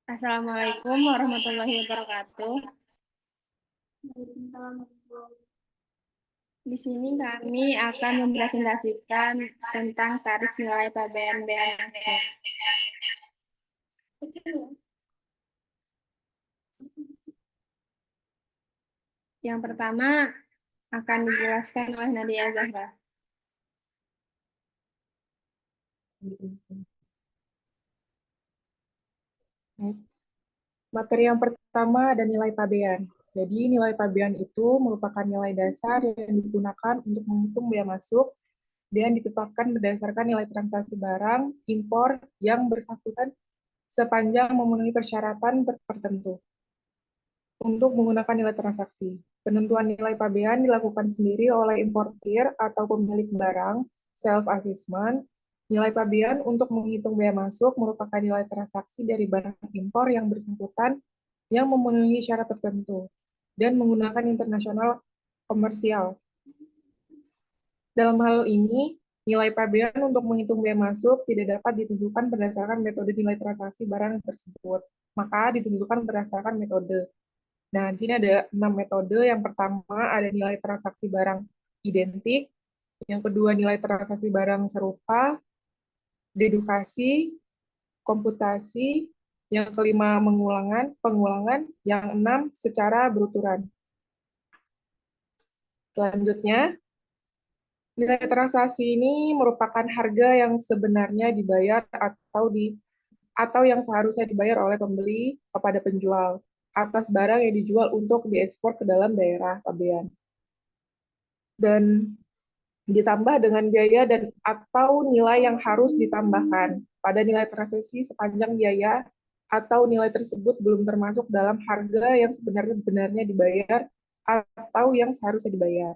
Assalamualaikum warahmatullahi wabarakatuh. Di sini kami akan mempresentasikan tentang tarif nilai PBN Bea Masuk. Yang pertama akan dijelaskan oleh Nadia Zahra. Materi yang pertama ada nilai pabean. Jadi nilai pabean itu merupakan nilai dasar yang digunakan untuk menghitung bea masuk dan ditetapkan berdasarkan nilai transaksi barang impor yang bersangkutan sepanjang memenuhi persyaratan tertentu. Untuk menggunakan nilai transaksi, penentuan nilai pabean dilakukan sendiri oleh importir atau pemilik barang, self-assessment. Nilai pabean untuk menghitung bea masuk merupakan nilai transaksi dari barang impor yang bersangkutan yang memenuhi syarat tertentu dan menggunakan internasional komersial. Dalam hal ini, nilai pabean untuk menghitung bea masuk tidak dapat ditentukan berdasarkan metode nilai transaksi barang tersebut, maka ditentukan berdasarkan metode. Nah, di sini ada 6 metode. Yang pertama ada nilai transaksi barang identik, yang kedua nilai transaksi barang serupa, dedukasi, komputasi, yang kelima pengulangan, yang enam secara beruturan. Selanjutnya, nilai transaksi ini merupakan harga yang sebenarnya dibayar atau yang seharusnya dibayar oleh pembeli kepada penjual atas barang yang dijual untuk diekspor ke dalam daerah pabean. Dan ditambah dengan biaya dan atau nilai yang harus ditambahkan pada nilai transaksi sepanjang biaya atau nilai tersebut belum termasuk dalam harga yang sebenarnya dibayar atau yang seharusnya dibayar.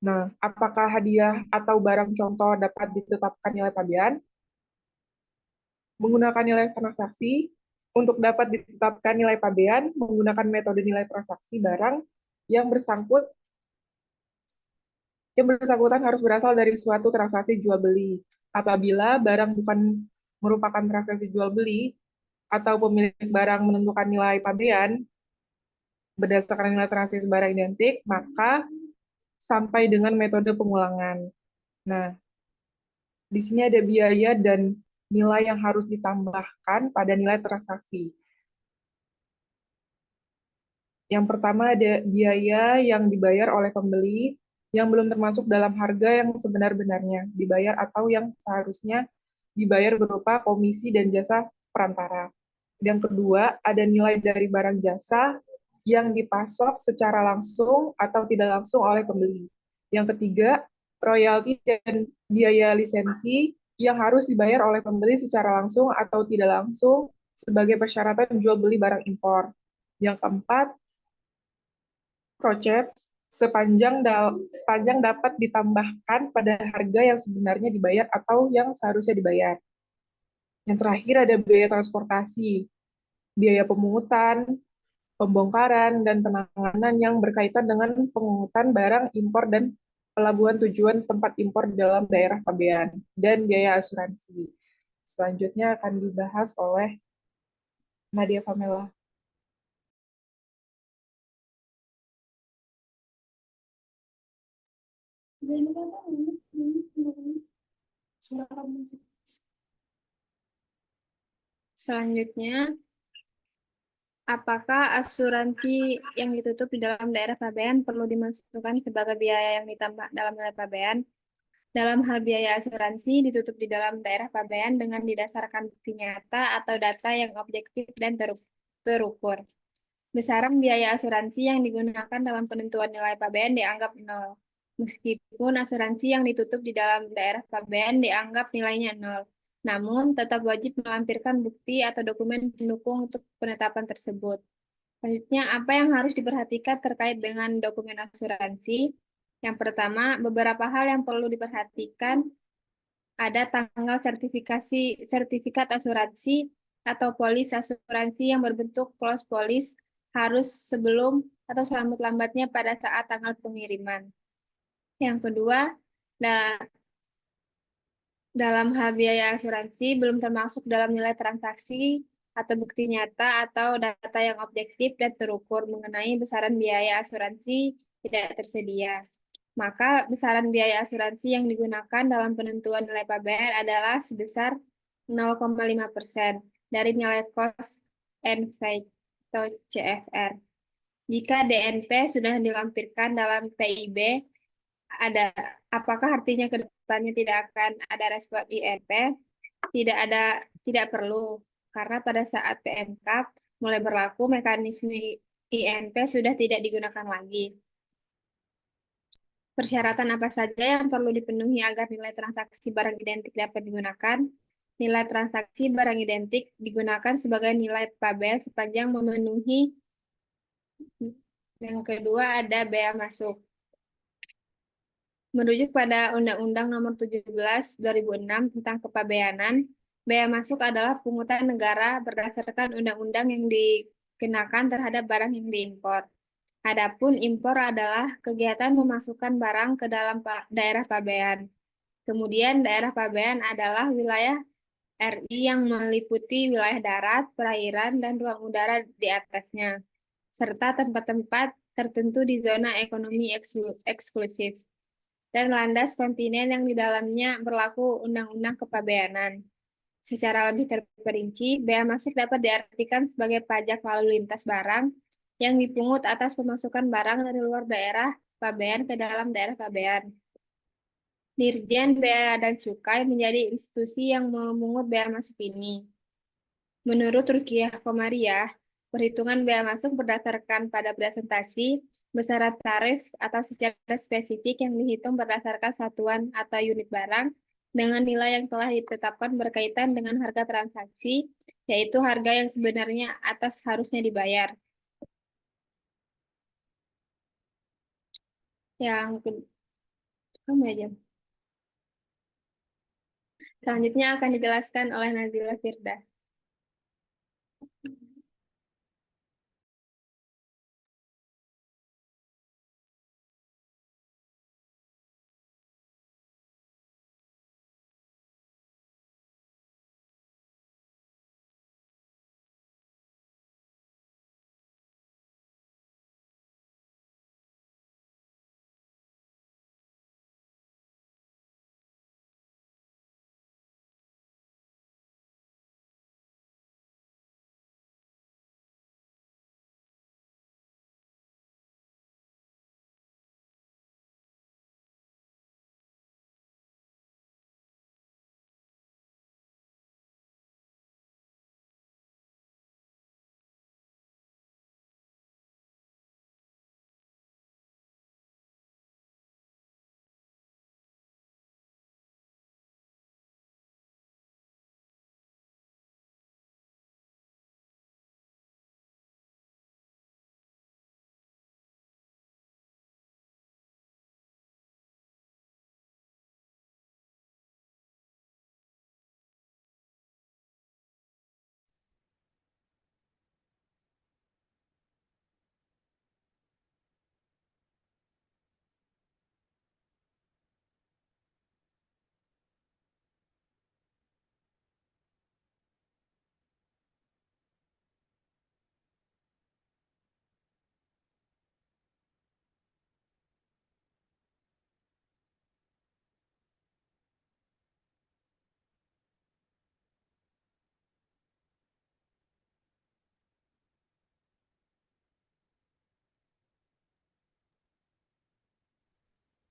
Nah, apakah hadiah atau barang contoh dapat ditetapkan nilai pabean? Menggunakan nilai transaksi untuk dapat ditetapkan nilai pabean menggunakan metode nilai transaksi barang yang bersangkutan harus berasal dari suatu transaksi jual beli. Apabila barang bukan merupakan transaksi jual beli atau pemilik barang menentukan nilai pabean berdasarkan nilai transaksi barang identik, maka sampai dengan metode pengulangan. Nah, di sini ada biaya dan nilai yang harus ditambahkan pada nilai transaksi. Yang pertama ada biaya yang dibayar oleh pembeli yang belum termasuk dalam harga yang sebenar-benarnya dibayar atau yang seharusnya dibayar berupa komisi dan jasa perantara. Yang kedua, ada nilai dari barang jasa yang dipasok secara langsung atau tidak langsung oleh pembeli. Yang ketiga, royalti dan biaya lisensi yang harus dibayar oleh pembeli secara langsung atau tidak langsung sebagai persyaratan jual beli barang impor. Yang keempat, project sepanjang dapat ditambahkan pada harga yang sebenarnya dibayar atau yang seharusnya dibayar. Yang terakhir ada biaya transportasi, biaya pemungutan, pembongkaran, dan penanganan yang berkaitan dengan pemungutan barang impor dan pelabuhan tujuan tempat impor di dalam daerah pabean, dan biaya asuransi. Selanjutnya akan dibahas oleh Nadia Pamela. Selanjutnya, apakah asuransi yang ditutup di dalam daerah pabean perlu dimasukkan sebagai biaya yang ditambah dalam nilai pabean? Dalam hal biaya asuransi ditutup di dalam daerah pabean dengan didasarkan bukti nyata atau data yang objektif dan terukur. Besaran biaya asuransi yang digunakan dalam penentuan nilai pabean dianggap nol, meskipun asuransi yang ditutup di dalam daerah pabean dianggap nilainya nol. Namun, tetap wajib melampirkan bukti atau dokumen pendukung untuk penetapan tersebut. Selanjutnya, apa yang harus diperhatikan terkait dengan dokumen asuransi? Yang pertama, beberapa hal yang perlu diperhatikan ada tanggal sertifikat asuransi atau polis asuransi yang berbentuk close polis harus sebelum atau selambat-lambatnya pada saat tanggal pengiriman. Yang kedua, nah, dalam hal biaya asuransi belum termasuk dalam nilai transaksi atau bukti nyata atau data yang objektif dan terukur mengenai besaran biaya asuransi tidak tersedia. Maka besaran biaya asuransi yang digunakan dalam penentuan nilai PABN adalah sebesar 0,5% dari nilai cost and fight atau CFR. Jika DNP sudah dilampirkan dalam PIB, ada apakah artinya ke depannya tidak akan ada respon INP? Tidak perlu, karena pada saat PMK mulai berlaku mekanisme INP sudah tidak digunakan lagi. Persyaratan apa saja yang perlu dipenuhi agar nilai transaksi barang identik dapat digunakan? Nilai transaksi barang identik digunakan sebagai nilai PABEL sepanjang memenuhi. Yang kedua ada bea masuk. Merujuk pada Undang-Undang Nomor 17 2006 tentang Kepabeanan, bea masuk adalah pungutan negara berdasarkan undang-undang yang dikenakan terhadap barang yang diimpor. Adapun impor adalah kegiatan memasukkan barang ke dalam daerah pabean. Kemudian daerah pabean adalah wilayah RI yang meliputi wilayah darat, perairan, dan ruang udara di atasnya, serta tempat-tempat tertentu di zona ekonomi eksklusif dan landas kontinen yang di dalamnya berlaku Undang-Undang Kepabeanan. Secara lebih terperinci, bea masuk dapat diartikan sebagai pajak lalu lintas barang yang dipungut atas pemasukan barang dari luar daerah pabean ke dalam daerah pabean. Dirjen Bea dan Cukai menjadi institusi yang memungut bea masuk ini. Menurut Rukiah Komariah, perhitungan bea masuk berdasarkan pada presentasi, besaran tarif atau secara spesifik yang dihitung berdasarkan satuan atau unit barang dengan nilai yang telah ditetapkan berkaitan dengan harga transaksi, yaitu harga yang sebenarnya atas harusnya dibayar. Yang kamu aja. Selanjutnya akan dijelaskan oleh Nazila Firda.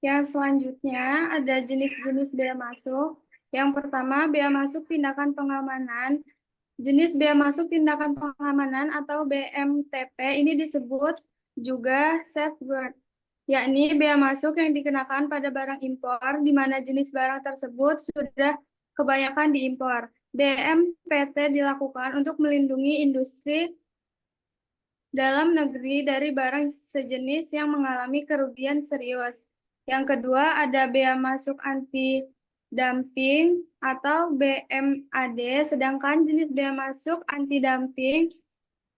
Yang selanjutnya ada jenis-jenis bea masuk. Yang pertama, bea masuk tindakan pengamanan. Jenis bea masuk tindakan pengamanan atau BMTP ini disebut juga safeguard, yakni bea masuk yang dikenakan pada barang impor di mana jenis barang tersebut sudah kebanyakan diimpor. BMPT dilakukan untuk melindungi industri dalam negeri dari barang sejenis yang mengalami kerugian serius. Yang kedua ada bea masuk anti dumping atau BMAD, sedangkan jenis bea masuk anti-dumping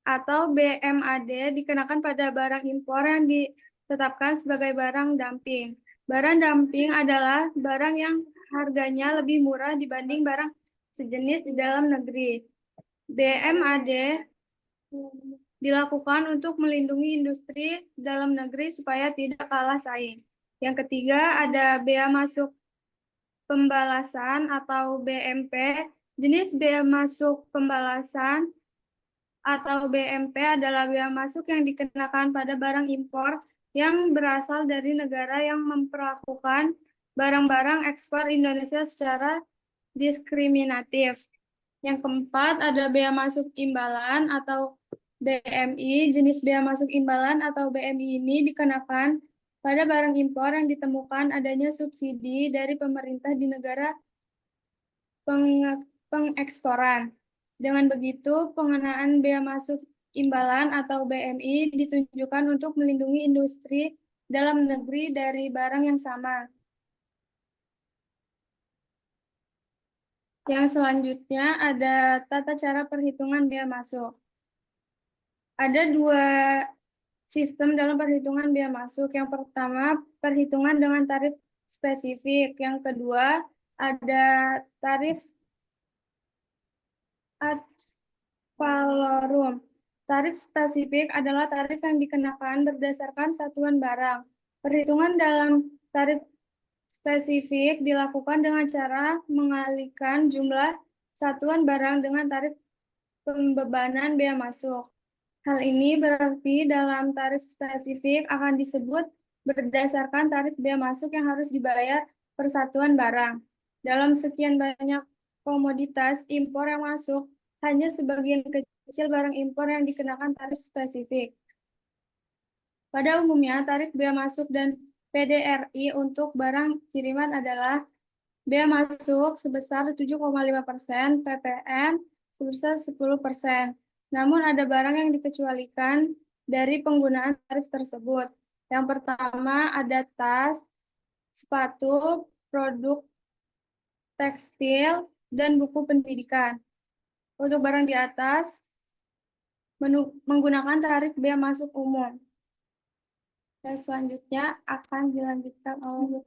atau BMAD dikenakan pada barang impor yang ditetapkan sebagai barang dumping. Barang dumping adalah barang yang harganya lebih murah dibanding barang sejenis di dalam negeri. BMAD dilakukan untuk melindungi industri dalam negeri supaya tidak kalah saing. Yang ketiga ada bea masuk pembalasan atau BMP. Jenis bea masuk pembalasan atau BMP adalah bea masuk yang dikenakan pada barang impor yang berasal dari negara yang memperlakukan barang-barang ekspor Indonesia secara diskriminatif. Yang keempat ada bea masuk imbalan atau BMI. Jenis bea masuk imbalan atau BMI ini dikenakan pada barang impor yang ditemukan adanya subsidi dari pemerintah di negara pengeksporan. Dengan begitu, pengenaan bea masuk imbalan atau BMI ditunjukkan untuk melindungi industri dalam negeri dari barang yang sama. Yang selanjutnya ada tata cara perhitungan bea masuk. Ada dua sistem dalam perhitungan bea masuk. Yang pertama, perhitungan dengan tarif spesifik. Yang kedua, ada tarif ad valorem. Tarif spesifik adalah tarif yang dikenakan berdasarkan satuan barang. Perhitungan dalam tarif spesifik dilakukan dengan cara mengalihkan jumlah satuan barang dengan tarif pembebanan bea masuk. Hal ini berarti dalam tarif spesifik akan disebut berdasarkan tarif bea masuk yang harus dibayar per satuan barang. Dalam sekian banyak komoditas impor yang masuk, hanya sebagian kecil barang impor yang dikenakan tarif spesifik. Pada umumnya, tarif bea masuk dan PDRI untuk barang kiriman adalah bea masuk sebesar 7,5%, PPN sebesar 10%. Namun ada barang yang dikecualikan dari penggunaan tarif tersebut. Yang pertama ada tas, sepatu, produk tekstil, dan buku pendidikan. Untuk barang di atas, menggunakan tarif bea masuk umum. Dan selanjutnya akan dilanjutkan oleh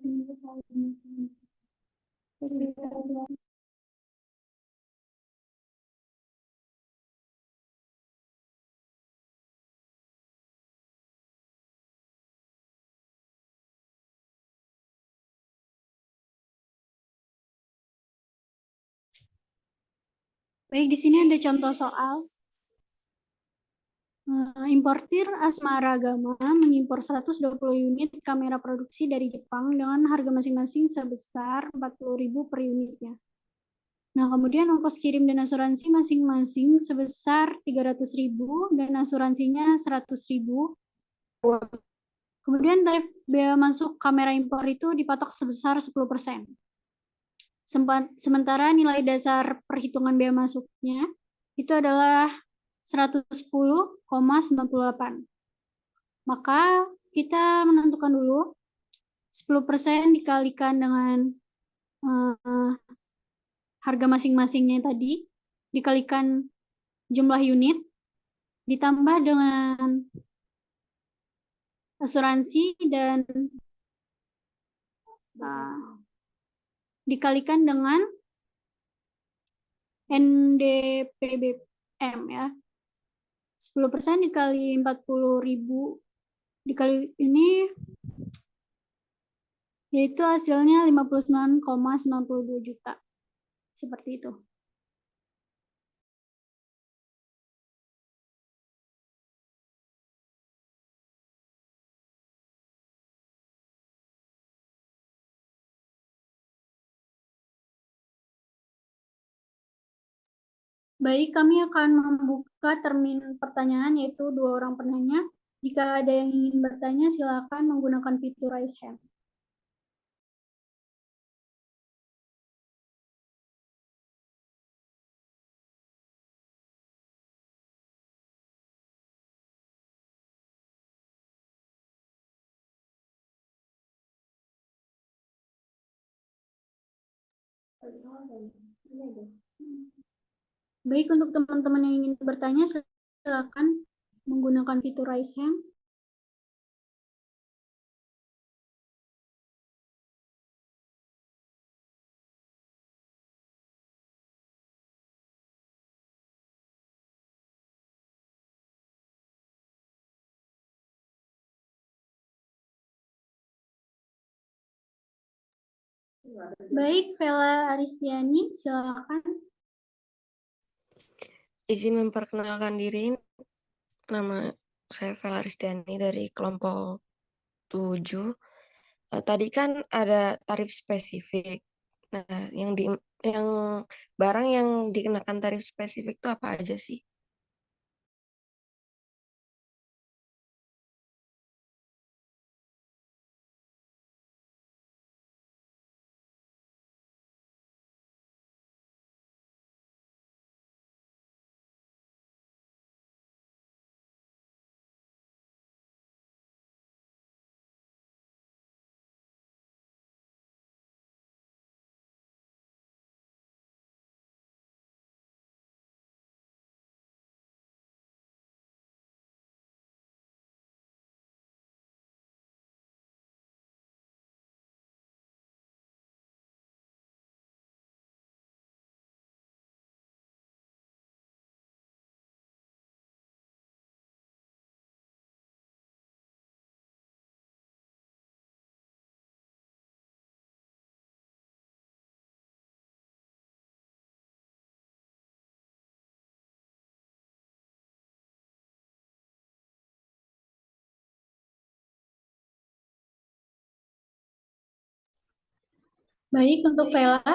Baik, di sini ada contoh soal. Importir Asmara Agama mengimpor 120 unit kamera produksi dari Jepang dengan harga masing-masing sebesar 40.000 per unitnya. Nah, kemudian ongkos kirim dan asuransi masing-masing sebesar 300.000 dan asuransinya 100.000. Kemudian tarif bea masuk kamera impor itu dipatok sebesar 10%. Sementara nilai dasar perhitungan bea masuknya itu adalah 110,98. Maka kita menentukan dulu 10% dikalikan dengan harga masing-masingnya tadi, dikalikan jumlah unit, ditambah dengan asuransi dan dikalikan dengan NDPBM ya. 10% dikali 40.000 dikali ini yaitu hasilnya 59,92 juta. Seperti itu. Baik, kami akan membuka termin pertanyaan, yaitu 2 orang penanya. Jika ada yang ingin bertanya, silakan menggunakan fitur raise hand. Baik, untuk teman-teman yang ingin bertanya, silakan menggunakan fitur raise hand. Baik, Vela Aristiani, silakan. Izin memperkenalkan diri, nama saya Vela Aristiani dari kelompok 7. Tadi kan ada tarif spesifik. Nah, yang barang yang dikenakan tarif spesifik itu apa aja sih? Baik, untuk Vela.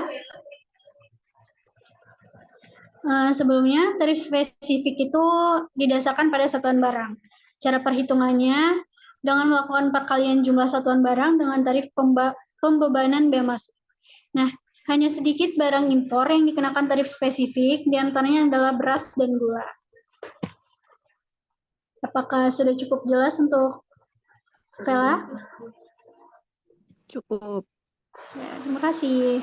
Sebelumnya, tarif spesifik itu didasarkan pada satuan barang. Cara perhitungannya dengan melakukan perkalian jumlah satuan barang dengan tarif pembebanan bea masuk. Nah, hanya sedikit barang impor yang dikenakan tarif spesifik, diantaranya adalah beras dan gula. Apakah sudah cukup jelas untuk Vela? Cukup. Ya, terima kasih.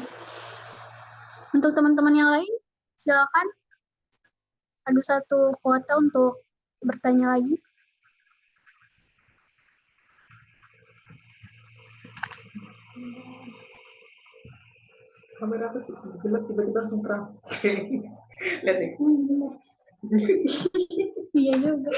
Untuk teman-teman yang lain, silakan adu satu kuota untuk bertanya lagi. Kamera aku gelap tiba-tiba langsung terang. Lihat nih. Iya juga.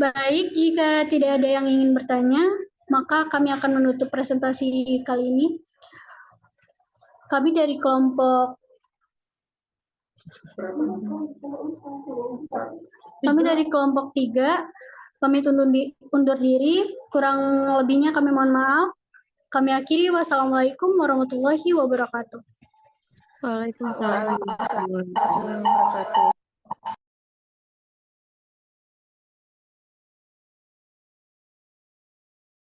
Baik, jika tidak ada yang ingin bertanya, maka kami akan menutup presentasi kali ini. Kami dari kelompok Kami dari kelompok 3, pamit undur diri, kurang lebihnya kami mohon maaf. Kami akhiri, wassalamualaikum warahmatullahi wabarakatuh. Waalaikumsalam warahmatullahi wabarakatuh. Wabarakatuh.